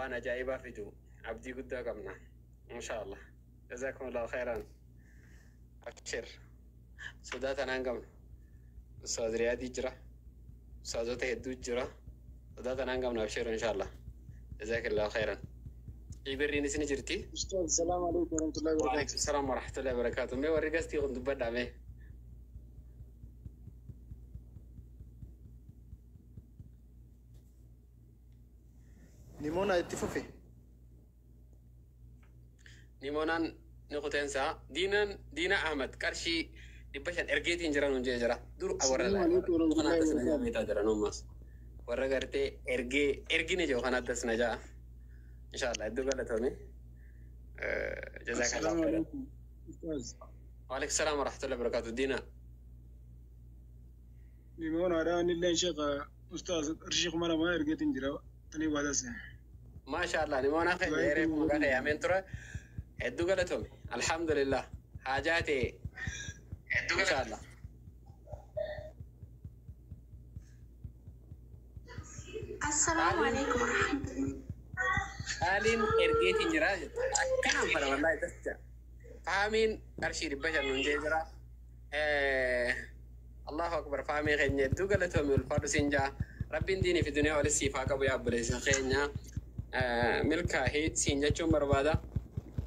وانا جايبه فيديو عبدي قد قمنا ان شاء الله. جزاكم الله خيرا. ابشر سودات انا قمنا استاذ رياض يجرى استاذ هدو يجرى سودات انا قمنا. ابشر ان شاء الله. جزاك الله خيرا. يبريني سنجرتي. استاذ السلام عليكم ورحمه الله وبركاته. وعليكم السلام ورحمه الله وبركاته. مي ورقستي كنت بدع مي نيمونا اتفقي نيمونان نقطين سا دينا أحمد كارشي دبشان إرجيتي إنجران ونجرا دور أورا لا أنا تسنا جا ميتا درا نوماس ورا كرتي إرجي نجوا خنا تسنا جا إن شاء الله إدو قالت هوني. جزاك الله خير. وعليكم السلام ورحمة الله وبركاته. دينا نيمونا راني اللي شيخ أستاذ الشيخ مرة ما إرجيتي إنجرا تاني بعد سنة ما شاء الله نيمونا خير يعرف مكان يا منتورة إدو قالت هوني. الحمد لله حاجاتي إن شاء الله. السلام عليكم ورحمة الله. آلين إرجيتي إنجرا كلام فلا والله تسجع فاهمين أرشيد بشر من جيزرا. الله أكبر فاهمين خيني إدو قالت هوني الفارس إنجا ربي ديني في الدنيا ولا السيفاق أبو يابليس خينيا ملكا هي سينجا شو مربادا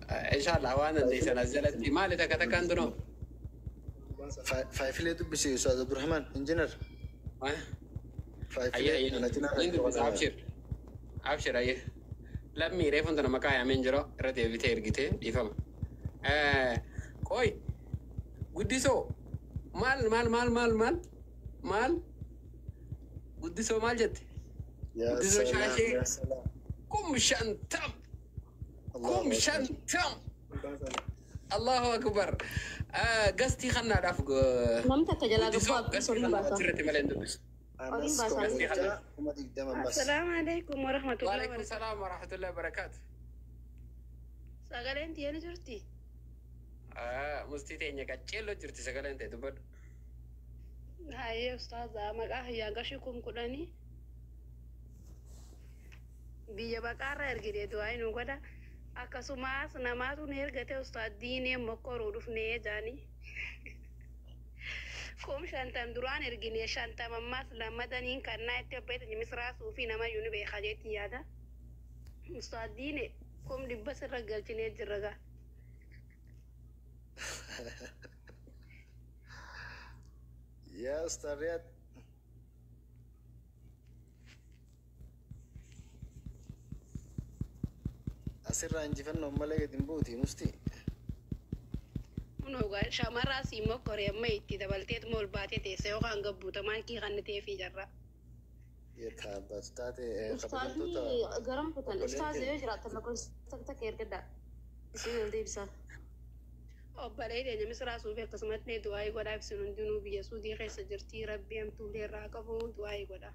إن شاء الله. وانا اللي سنزلت مالي تكتكندنو فايفلي تبسي أستاذ عبد الرحمن إنجنير. أيه أبشر أيه لم يريفون تنا مكايا من جرا ردي بيتير جته يفهم. كوي قديسو مال قديسو مال جد قديسو شاشة كم شنتم الله أكبر. قصتي خلنا نعرف نمت تجلاد السلام عليكم ورحمة الله وعليكم السلام ورحمة الله وبركاته. سأقول أنت أنا جرتي مستيتي إنك أتشيلو جرتي سأقول أنت دبر. هاي أستاذة مقاه يا قشكم كلاني بيجا بقارة إرجع دواي نقوله akkasumas namaatu ni ergate ustaadiin mokoruu dhufnee jaanii kum shantan duraan ergine shantam ammas lamadaniin kannaa itti abbeetan misraasuu fi nama yuuni beekaa jeetti yaada ustaadiin kum dhibba sirra galchinee jirra gaa. يا أستاذ رياض أسرع إنجفنا ملك دمبوتي مستي. منوغا شامرا سيمو كوريا ميتي دبلتيت مول باتي تيسيو خان قبوتا مان كي خانتي في جرا. يتابس تاتي أستاذي غرام فتن أستاذي يجرى تلقون تكتكير كدا سيول ديبسا أبالي دي مصر سوفي قسمتني دواي غدا في سنون جنوبية سودي خيس جرتي ربي أم تولي راكبو دواي غدا.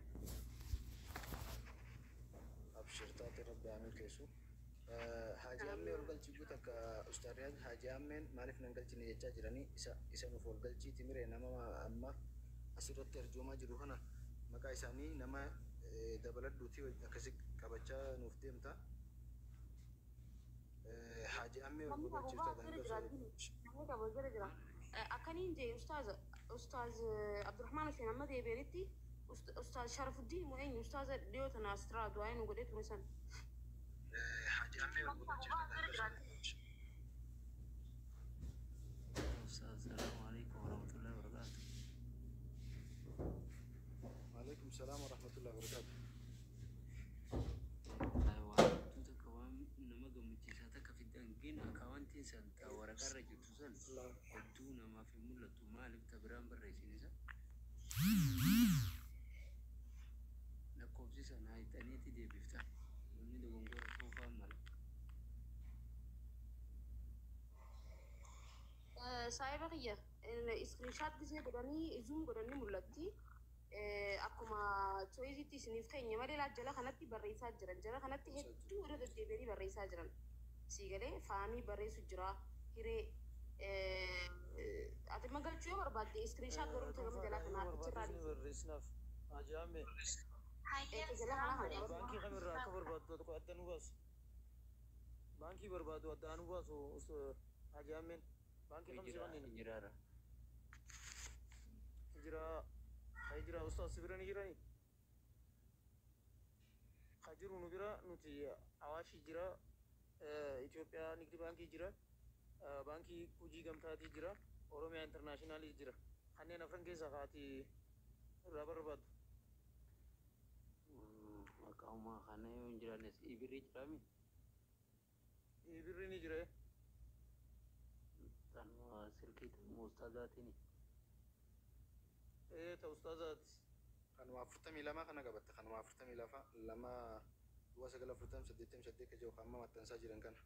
أبشر تاتي ربي عمل كيسو. حاجة أمي والقلتي بوتك أستاذ رياض حاجة أمين ما عرفنا نقلتي نيجا جراني إسا نفول قلتي تمري نما أما أسيرت ترجمة جروهنا مكا إساني نما دبلت دوتي أكسك كبتشا نفتي متا حاجة أمي والقلتي بوتك أكنين جي أستاذ عبد الرحمن في محمد يبيرتي أستاذ شرف الدين وين أستاذ ديوتنا أستراد وين وقلت مثلا حاجة أمي والقلتي السلام عليكم ورحمة الله وبركاته. وعليكم السلام ورحمة الله وبركاته. أيوة توتا كوام نمجا متشاتك في الدنجين أكوان تنسان تاورا كارجو تسان الدونا ما في ملة مالك تبران برئيسين نكوب سيسان هاي تانيتي دي بيفتح وني دو غنغورا صوفا مال سايبرية الإسكرينشات دي بدني زوم بدني ملتي أكما تويزي تسنيف كينيا مالي لا جلا خناتي بريسا جران جلا خناتي هدو رد الدبيري بريسا جران سيغلي فامي بريسو جرا هيري أتما قلت شو برباد إسكرينشات برو تغم جلا خناتي تراني بريسناف أجامي جلا خنا بانكي خمر راكبر tokko adda nu baasu. Baankii barbaadu adda nu baasu Haji Amen. Baankii kamsi wanneen Hijiraara. Hijira ustaas birani jirani. Hajiru nu bira nuti Awaashi jira, Itoophiyaa Nigdi Baankii jira, Baankii Hojii Gamtaatii jira, Oromiyaa Intarnaashinaali jira. Kanneen afran keessaa kaati irraa barbaadu. Maqauma kana yoo hin jiraannes ibirri jiraami. Ibirri ni jira. Tanuma silkii tanuma ustaazaatiin. Ta ustaazaati. Kanuma 42 kana qabatte kanuma 42 du'a 948 ka jiru amma maxxansaa jiran kana.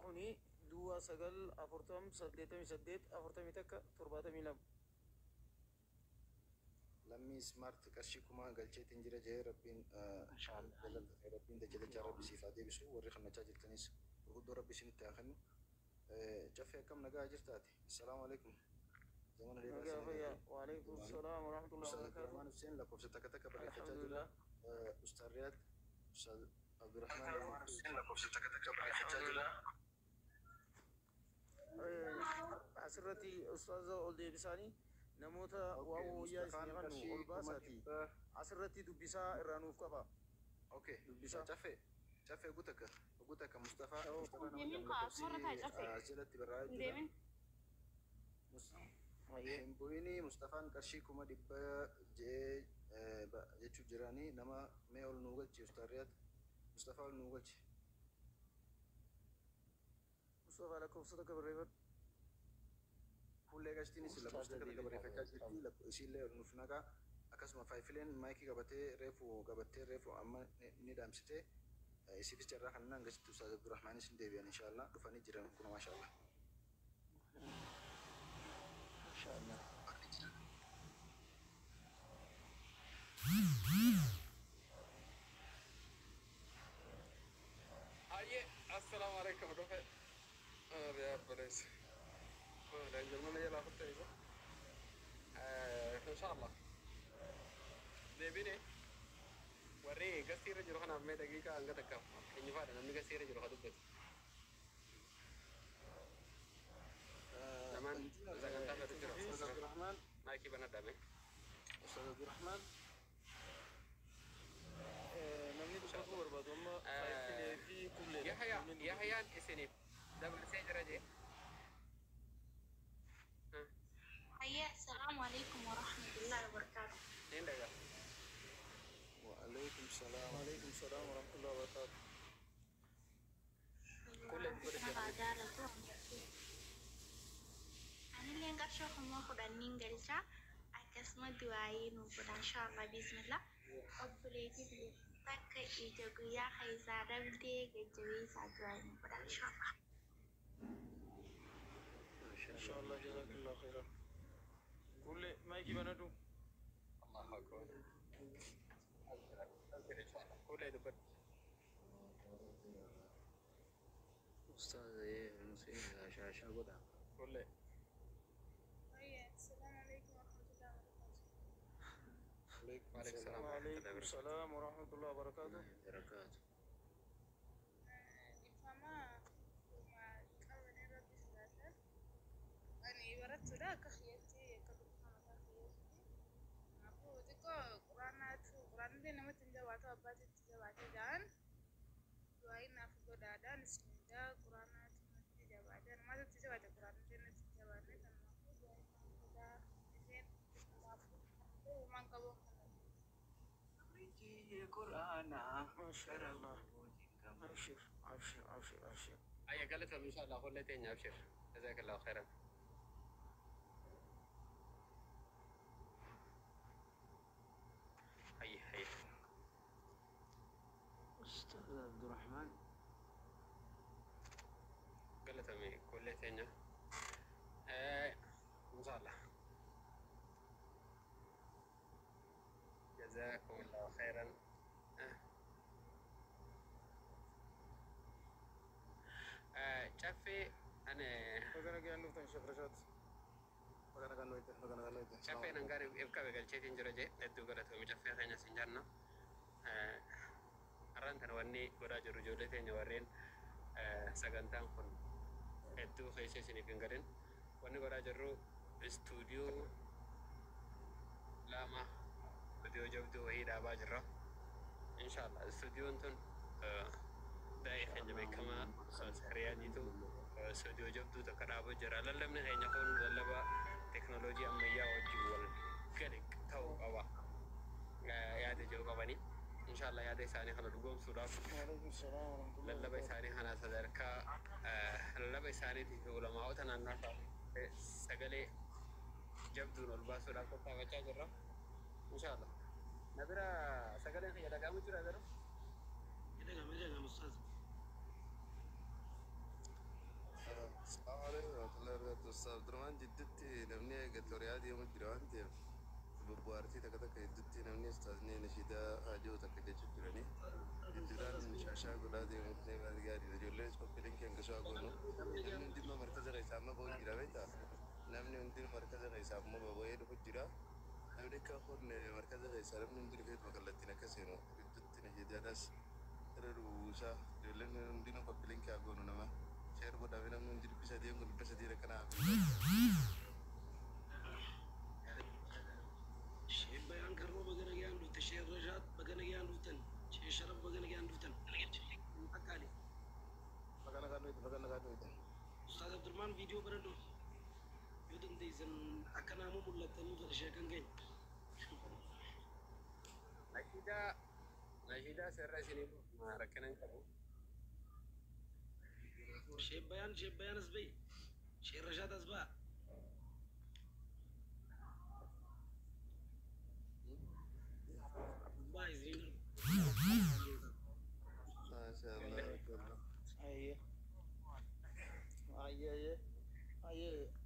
Kuni du'a 948 40 takka 72. Lammii smart qarshii kuma galcheetiin jira jee rabbiin rabbiin dajjalacha rabbi siif haa deebisu warri kannachaa jirtanis gurguddoo rabbi isinitti haa kennu. Caffee akkam nagaa jirtaati. Assalaamu alaikum. زمان اللي وعليكم السلام ورحمة الله أستاذ عبد وبركاته. الرحمن حسين لك وفي تك تك بركة الحمد لله. أستاذ رياض أستاذ عبد الرحمن حسين لك وفي تك تك بركة asirratti ustaaza ol deebisanii namoota waa'ee wayyaa isin yaqannu ol baasaatii asirratti dubbisaa irraa nuuf qaba. أوكي dubbisaa. caffee gutaka Mustafa Deemin kaa suurra taa cafe. asirratti barraa Deemin. Himbuini Mustafaan qarshii kuma dhibba jee jechuu jiranii nama mee ol nuu galchi Ustaaz Riyaad Mustafaa ol nuu galchi. Mustafa lakkoofsa takka barreeffadhu. Fuullee gashtiinis lakkoofsa takka barreeffachaa jirti isiillee nuuf nagaa akkasuma faayifileen maayikii qabattee amma ni dhaamsitee isiifis carraa kanaan gasitti Ustaaz Abdurrahmaanis hin deebi'an inshaallah dhufanii jiran kun maashaallah. Aye, assalamu alaikum dofe. Ya بليس. لا جرمنا يلا خطة إذا. إن شاء الله. دبيني. وري كثير جرو خنا ميدا كيكا أنك تكاف. إني فاضي نمي كثير جرو خدوك. زمان زمان تابع تجرو. Ustaz Abdurrahman نايكي بنا دامي. Ustaz Abdurrahman namni dubbatu barbaadu amma faayifilee fi kullee. يحيى إسنيف. دبل سيجرة جي. Hayya, assalamu alaikum warahmatullahi wabarakatuh. Ini dah. Waalaikumsalam. Waalaikumsalam warahmatullahi wabarakatuh. Kulit Nagagala to. Ani lengar show kamu kuda ninggalcha. Akkasuma du'aayi nu kuda inshallah bismillah. Obboleetti bile takka ija guyyaa keessaa dhabdee gajjabeessaa du'aayi nu kuda inshallah. Inshallah jazakallah khairan. Kullee maayikii banadhu. الله أكبر. kulit itu. Ustaz Muslim Shasha Goda. Kulit. Assalamu alaikum warahmatullahi wabarakatuh. Waalaikumsalam. Waalaikumsalam warahmatullahi wabarakatuh. Barakat. Ifama kuma qabanee rabbi sodaatan ani barattuudha akka kiyyatti akka durfama isaa kiyyatti kanaafuu xiqqoo quraanillee namatti hin jabaatu abbaatitti jabaatee da'an du'aayin naaf godhaadhaan ismindaa quraanaatti natti jabaatee namatti jabaate quraanillee natti jabaatee kanaafuu du'aayin naaf godhaa isheen kanaafuu uumaan qabu Qur'ana. Mashallah. Abshir, abshir, abshir, abshir. Ayah قالت إن شاء الله خلتين أبشر. جزاك الله خيرا. هي. Ustaz Abdurrahman. قالت أمي خلتين. إن شاء الله. جزاكم الله خيرا. شافي أنا Bagana gyan nuftan shakrashat. Magana kan noite. شافي نعارف إبكا بقول شيء تنجرجة ندو قالت أمي شافي خينا سنجرنا wanni godhaa jirru ijoollee teenya warreen sagantaan kun hedduu keessa isiniif hin gadin wanni godhaa jirru istuudiyoo lama istuudiyoo jabduu wayii dhaabaa jirra. Inshallah istuudiyoon tun daa'ii keenya beekamaa Riyaadiitu istuudiyoo jabduu takka dhaabaa jira. Lallabni keenya kun lallaba teknooloojii ammayyaa wajjin wal gadi ta'uu qaba. Yaada jiru qabanii. Inshallah yaada isaanii kana dhugoomsuudhaaf lallaba isaanii kana sadarkaa lallaba isaaniitiif ulamaa'ota naannoo sagalee jabduun ol baasuudhaaf qophaa'achaa jirra. Inshallah. Nabira sagaleen kiyya dhagahamu jira garuu. Dhagahama ustaaz. Assalamu alaikum warahmatullahi wabarakatuh. Ustaz Abdurrahman jidduutti namni eegatoryaa deemu jira waan ta'eef bobbaartii takka takka hedduutti namni ustaazni nashiidaa haajoo takka jechuu jiranii jidduudhaan shaashaa godhaa deemu baay'ee gaariidha. Ijoolleen qophiileen keenya gasoo hagoonu namni hundinuu markaza isaa amma ba'uu jira beektaa namni hundinuu markaza isaa amma ba'ee dhufu jira. Namni akka kun markaza isaa namni hundinuu feetu kallattiin akka seenu hedduutti nashiidaadhaas irra dhufuusaa ijoolleen hundinuu qophiileen keenya hagoonu nama sheer godhame namni hundi dubbisa deemu dubbisa deera kanaa Bayan karro bagana gyan dutan Sheikh Rashad bagana gyan dutan Sheikh Sharaf bagana gyan dutan akali bagana dutan Ustaz Abdurrahman video beradu yudum dizan akana mu mulatan fa Sheikh kan gay Nashida serra sini marakanan kabu Sheikh Bayan asbi Sheikh Rashad asba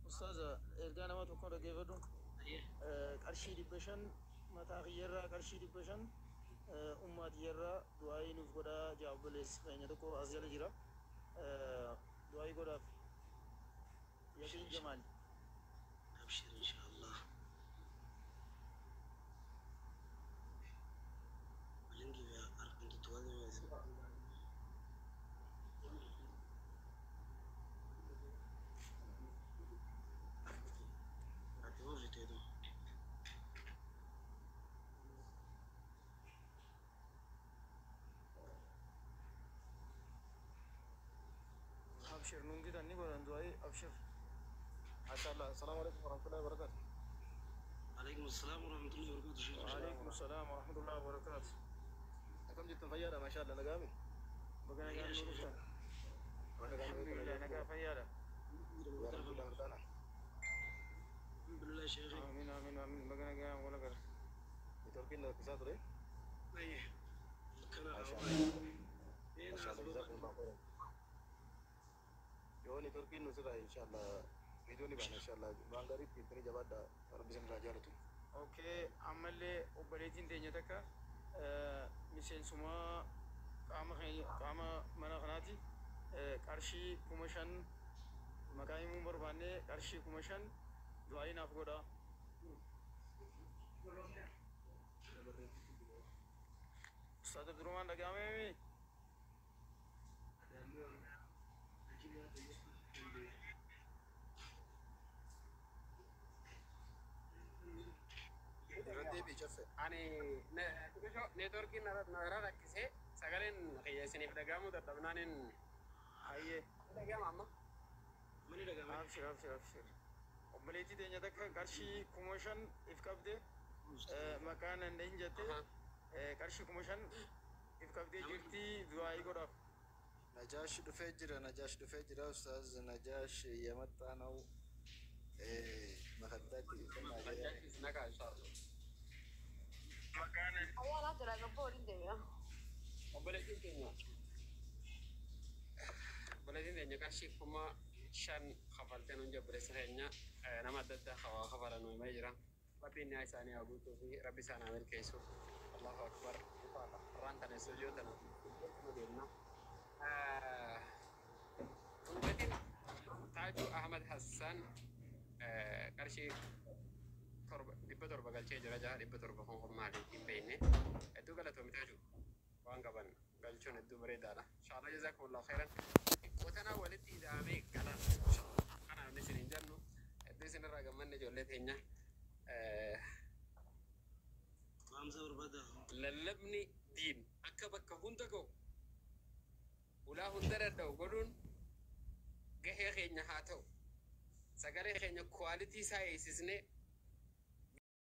أستاذ إرجعنا ما تكون رجيبه قرشي دبشن متى غيرها قرشي دبشن أمة غيرها دعائي نفقدا جواب ليس فإن تكو أزيال جرا دعائي قدا يقين جمال أبشر إن شاء الله ولنجي يا أركن تتوالي ما يسمع أبشر نونجي تاني قران دعائي أبشر ما شاء الله. السلام عليكم ورحمة الله وبركاته. عليكم السلام ورحمة الله وبركاته. وعليكم السلام ورحمة الله وبركاته. أكم جت فيارة ما شاء الله نجامي. بقنا جام نورستان. الحمد لله نجا فيارة. الحمد لله شيخي. آمين آمين آمين. بقنا جام ولا كر. يتركين لك كساد ري. أيه. كنا. ما شاء الله. ما شاء الله جزاكم الله خيرا. يوني تركين نسرة إن شاء الله. فيديوني بنا إن شاء الله. بانغاري تيجي جواب دا. ربي سمع جارتو. أوكي. عمله وبريدين تيجي تكا. مثل سما كام منا خناتي. كارشي كومشان. مكاي ممبر بانه كارشي كومشان. دعائي نافقودا. استاد عبدالرحمن لگامي. Ani networking nara rakkise sagaleen qiyyaasiniif dhagahamu dadhabnaanin hayyee dhagahama amma mani dhagahama abshir obboleettii teenya takka qarshii 5,000 if qabde maqaan hin jette qarshii 5,000 if qabdee jirti du'aa'ii godhaaf نجاش دفجر نجاش دفجر أستاذ نجاش يمتعنا مخداتي نكا إن شاء الله مكان أولا ترى قبول إنتيا obboleettiin teenya qarshii 5,000 kafaltee nuun obboleessa keenya nama adda addaa hawaa kafalan uumamee jira. Rabbiin nyaa isaanii haa guutuu fi rabbi isaan haa milkeessu. Allahu akbar. Irraan tana istuudiyoo tana deemna. Dhugaatiin Taajuu Ahmad Hassan qarshii 700 galchee jira. 700 kun maaliif hin beekne. Hedduu galatoomii Taajuu waan qaban galchuu jechuun hedduu bareedaadha. Inshallah jazakumullahu khairan. Qotanaa walitti hidhamee galan kanaaf isin hin jennu hedduu isinirraa gammanne ijoollee teenya. Lallabni diin akka bakka hunda ga'u ulaa hunda danda'u godhuun gahee keenya haa ta'u. Sagalee keenya kwaalitii isaa eegsisnee